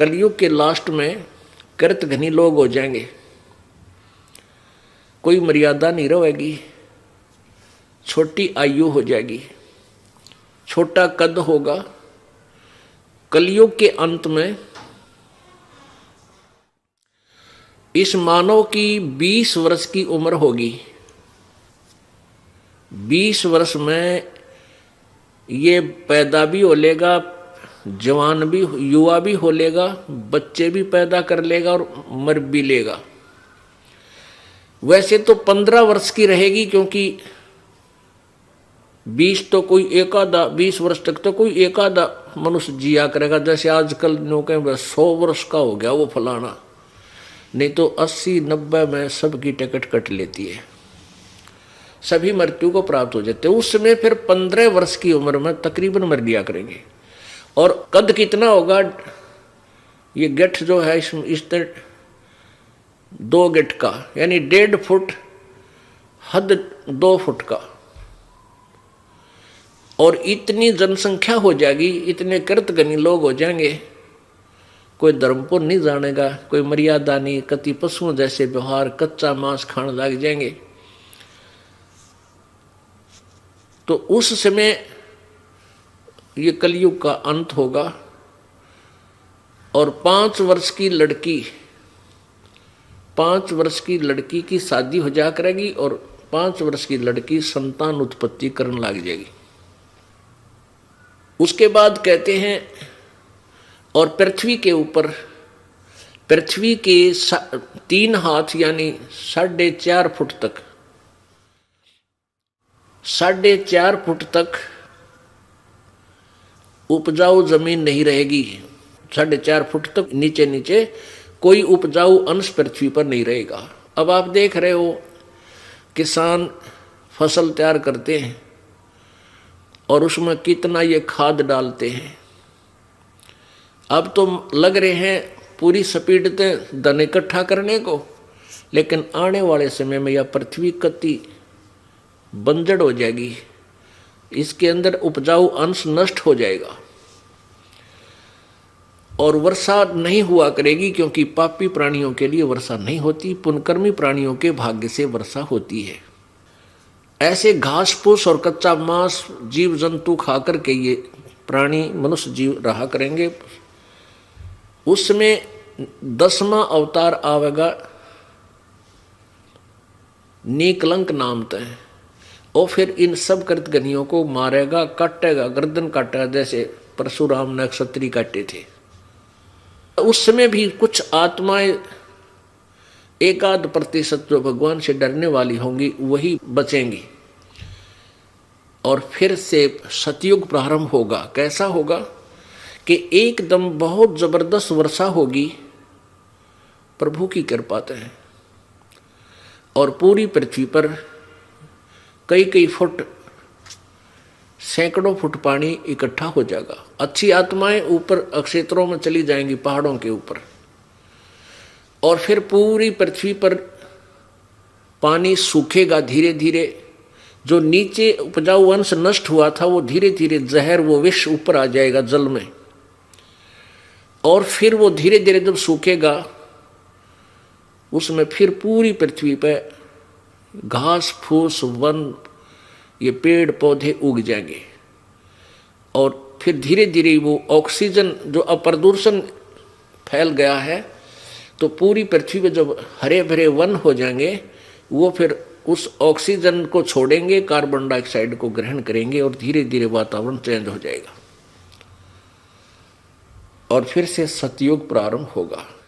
कलयुग के लास्ट में कृत घनी लोग हो जाएंगे, कोई मर्यादा नहीं रहेगी, छोटी आयु हो जाएगी, छोटा कद होगा। कलयुग के अंत में इस मानव की 20 वर्ष की उम्र होगी। 20 वर्ष में ये पैदा भी हो लेगा, जवान भी, युवा भी हो लेगा, बच्चे भी पैदा कर लेगा और मर भी लेगा। वैसे तो 15 वर्ष की रहेगी, क्योंकि 20 तो कोई एक आधा, 20 वर्ष तक तो कोई एक आधा मनुष्य जिया करेगा। जैसे आजकल लोग 100 वर्ष का हो गया वो फलाना, नहीं तो 80-90 में सबकी टिकट कट लेती है, सभी मृत्यु को प्राप्त हो जाते हैं। उस समय फिर 15 वर्ष की उम्र में तकरीबन मर गया करेंगे। और कद कितना होगा, ये गिट्ठ जो है इस तरह 2 गिट्ठ का, यानी 1.5 फुट, हद 2 फुट का। और इतनी जनसंख्या हो जाएगी, इतने कृतघ्नी लोग हो जाएंगे, कोई धर्म को नहीं जानेगा, कोई मर्यादा नहीं, कति पशुओं जैसे व्यवहार, कच्चा मांस खाने लग जाएंगे। तो उस समय ये कलयुग का अंत होगा। और 5 वर्ष की लड़की, 5 वर्ष की लड़की की शादी हो जा करेगी और 5 वर्ष की लड़की संतान उत्पत्ति करने लग जाएगी। उसके बाद कहते हैं, और पृथ्वी के ऊपर, पृथ्वी के 3 हाथ यानी 4.5 फुट तक, 4.5 फुट तक उपजाऊ जमीन नहीं रहेगी। 4.5 फुट तक नीचे नीचे कोई उपजाऊ अंश पृथ्वी पर नहीं रहेगा। अब आप देख रहे हो, किसान फसल तैयार करते हैं और उसमें कितना ये खाद डालते हैं। अब तो लग रहे हैं पूरी स्पीड से धन इकट्ठा करने को, लेकिन आने वाले समय में यह पृथ्वी कति बंजर हो जाएगी, इसके अंदर उपजाऊ अंश नष्ट हो जाएगा और वर्षा नहीं हुआ करेगी, क्योंकि पापी प्राणियों के लिए वर्षा नहीं होती, पुण्यकर्मी प्राणियों के भाग्य से वर्षा होती है। ऐसे घास फूस और कच्चा मांस जीव जंतु खाकर के ये प्राणी मनुष्य जीव रहा करेंगे। उसमें 10वां अवतार आवेगा, नीकलंक नाम तय, और फिर इन सब कृतघ्नियों को मारेगा, काटेगा, गर्दन काटेगा, जैसे परशुराम ने क्षत्रिय काटे थे। उस समय भी कुछ आत्माएं 1-8% जो भगवान से डरने वाली होंगी वही बचेंगी। और फिर से सतयुग प्रारंभ होगा। कैसा होगा कि एकदम बहुत जबरदस्त वर्षा होगी प्रभु की कृपा से, और पूरी पृथ्वी पर कई फुट, सैकड़ों फुट पानी इकट्ठा हो जाएगा। अच्छी आत्माएं ऊपर क्षेत्रों में चली जाएंगी, पहाड़ों के ऊपर, और फिर पूरी पृथ्वी पर पानी सूखेगा धीरे धीरे। जो नीचे उपजाऊ अंश नष्ट हुआ था वो धीरे धीरे जहर, वो विष ऊपर आ जाएगा जल में, और फिर वो धीरे धीरे जब सूखेगा उसमें फिर पूरी पृथ्वी पर घास फूस, वन, ये पेड़ पौधे उग जाएंगे। और फिर धीरे धीरे वो ऑक्सीजन, जो अप्रदूषण फैल गया है, तो पूरी पृथ्वी पे जब हरे भरे वन हो जाएंगे, वो फिर उस ऑक्सीजन को छोड़ेंगे, कार्बन डाइऑक्साइड को ग्रहण करेंगे, और धीरे धीरे वातावरण चेंज हो जाएगा और फिर से सतयुग प्रारंभ होगा।